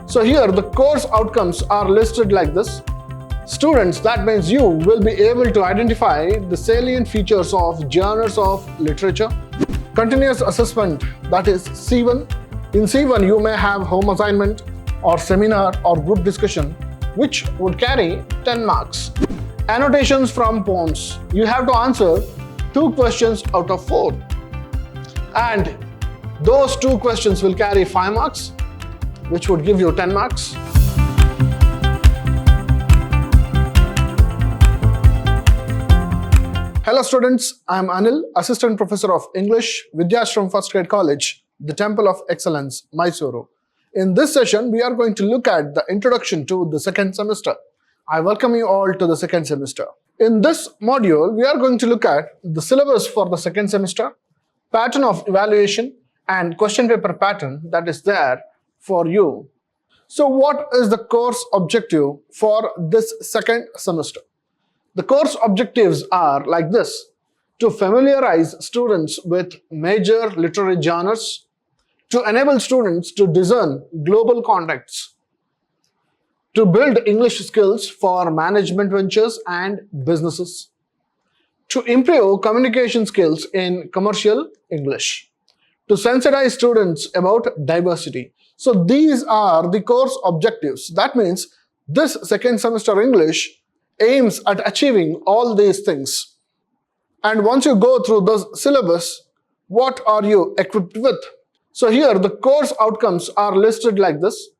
So here the course outcomes are listed like this. Students, that means you will be able to identify the salient features of genres of literature. Continuous assessment, that is C1. In C1 you may have home assignment or seminar or group discussion, which would carry 10 marks. Annotations from poems, you have to answer 2 questions out of 4. And those 2 questions will carry 5 marks, which would give you 10 marks. Hello students, I am Anil, Assistant Professor of English, Vidhyaashram First Grade College, the Temple of Excellence, MYSURU. In this session, we are going to look at the introduction to the second semester. I welcome you all to the second semester. In this module, we are going to look at the syllabus for the second semester, pattern of evaluation, and question paper pattern that is there for you. So what is the course objective for this second semester? The course objectives are like this: to familiarize students with major literary genres, to enable students to discern global contexts, to build English skills for management ventures and businesses, to improve communication skills in commercial English, to sensitize students about diversity. So these are the course objectives. That means this second semester English aims at achieving all these things. And once you go through the syllabus, what are you equipped with? So here the course outcomes are listed like this.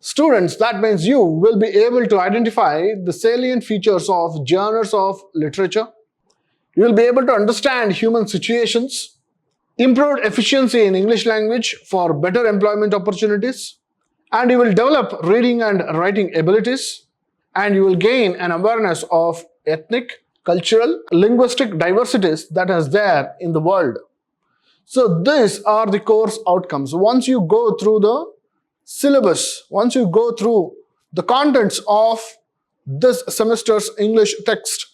Students, that means you will be able to identify the salient features of genres of literature. You will be able to understand human situations, improved efficiency in English language for better employment opportunities, and you will develop reading and writing abilities, and you will gain an awareness of ethnic, cultural, linguistic diversities that is there in the world. So these are the course outcomes. Once you go through the syllabus, once you go through the contents of this semester's English text,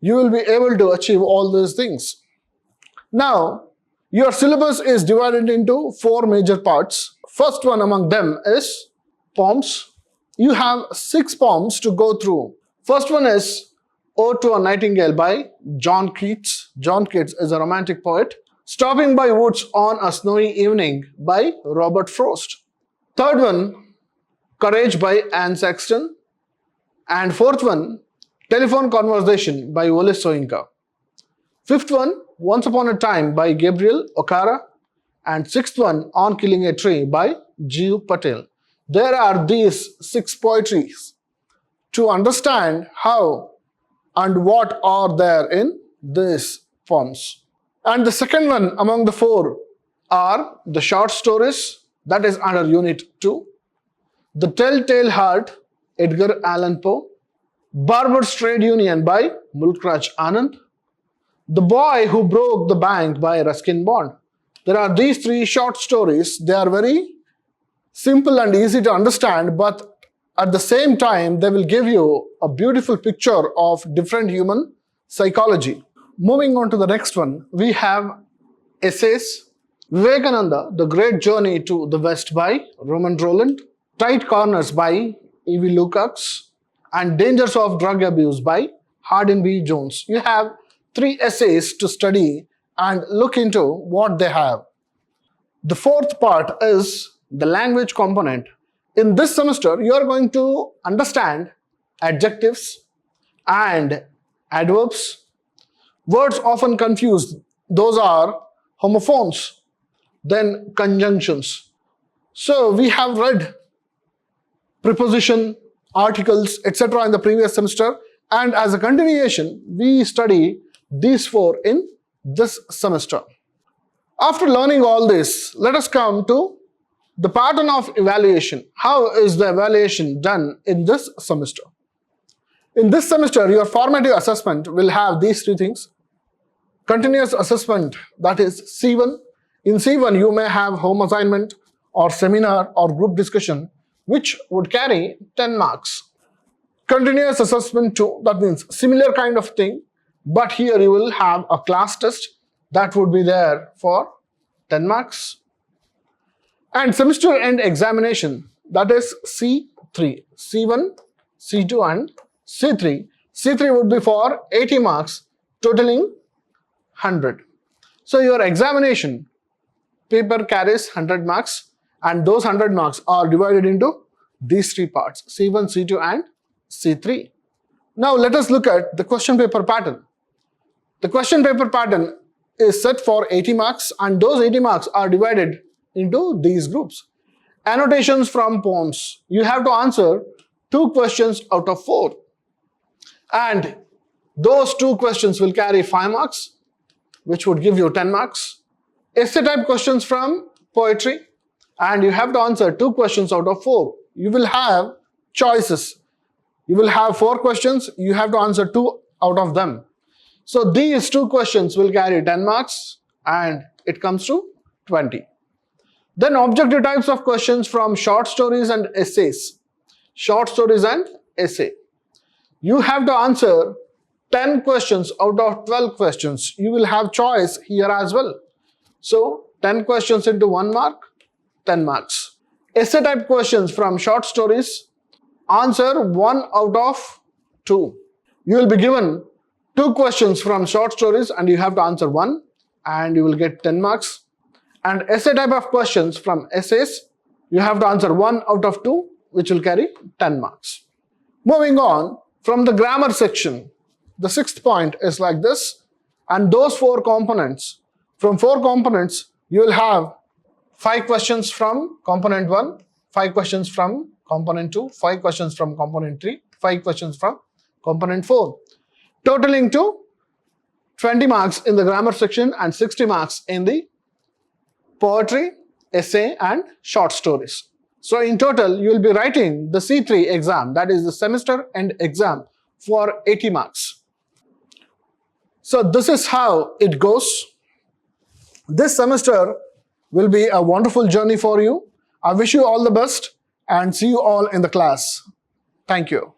you will be able to achieve all these things. Now, your syllabus is divided into 4 major parts. First one among them is poems. You have 6 poems to go through. First one is Ode to a Nightingale by John Keats. John Keats is a romantic poet. Stopping by Woods on a Snowy Evening by Robert Frost. Third one, Courage by Anne Sexton. And fourth one, Telephone Conversation by Wole Soyinka. Fifth one, Once Upon a Time by Gabriel Okara. And sixth one, On Killing a Tree by G.U. Patel. There are these 6 poetries to understand how and what are there in these poems. And the second one among the 4 are the short stories, that is under Unit 2, The Telltale Heart, Edgar Allan Poe, Barber's Trade Union by Mulkraj Anand, The Boy Who Broke the Bank by Ruskin Bond. There are these 3 short stories. They are very simple and easy to understand, but at the same time, they will give you a beautiful picture of different human psychology. Moving on to the next one, we have essays. Vivekananda, The Great Journey to the West by Roman Roland, Tight Corners by E.V. Lukács, and Dangers of Drug Abuse by Hardin B. Jones. You have 3 essays to study and look into what they have. The fourth part is the language component. In this semester, you are going to understand adjectives and adverbs. Words often confused. Those are homophones, then conjunctions. So we have read preposition, articles, etc. in the previous semester, and as a continuation, we study these 4 in this semester. After learning all this, let us come to the pattern of evaluation. How is the evaluation done in this semester? In this semester, your formative assessment will have these 3 things. Continuous assessment, that is C1. In C1, you may have home assignment or seminar or group discussion, which would carry 10 marks. Continuous assessment 2, that means similar kind of thing, but here you will have a class test that would be there for 10 marks. And semester end examination, that is C3. C1, C2 and C3. C3 would be for 80 marks, totaling 100. So your examination paper carries 100 marks, and those 100 marks are divided into these three parts, C1, C2 and C3. Now let us look at the question paper pattern. The question paper pattern is set for 80 marks, and those 80 marks are divided into these groups. Annotations from poems. You have to answer 2 questions out of 4. And those 2 questions will carry 5 marks, which would give you 10 marks. Essay type questions from poetry, and you have to answer 2 questions out of 4. You will have choices. You will have 4 questions, you have to answer 2 out of them. So these 2 questions will carry 10 marks, and it comes to 20. Then objective types of questions from short stories and essays. Short stories and essay. You have to answer 10 questions out of 12 questions. You will have choice here as well. So 10 questions into 1 mark, 10 marks. Essay type questions from short stories. Answer 1 out of 2. You will be given 2 questions from short stories and you have to answer 1, and you will get 10 marks. And essay type of questions from essays, you have to answer 1 out of 2, which will carry 10 marks. Moving on, from the grammar section, the 6th point is like this, and those 4 components. From 4 components, you will have 5 questions from component 1, 5 questions from component 2, 5 questions from component 3, 5 questions from component 4, totaling to 20 marks in the grammar section and 60 marks in the poetry, essay and short stories. So in total, you will be writing the C3 exam, that is the semester end exam, for 80 marks. So this is how it goes. This semester will be a wonderful journey for you. I wish you all the best and see you all in the class. Thank you.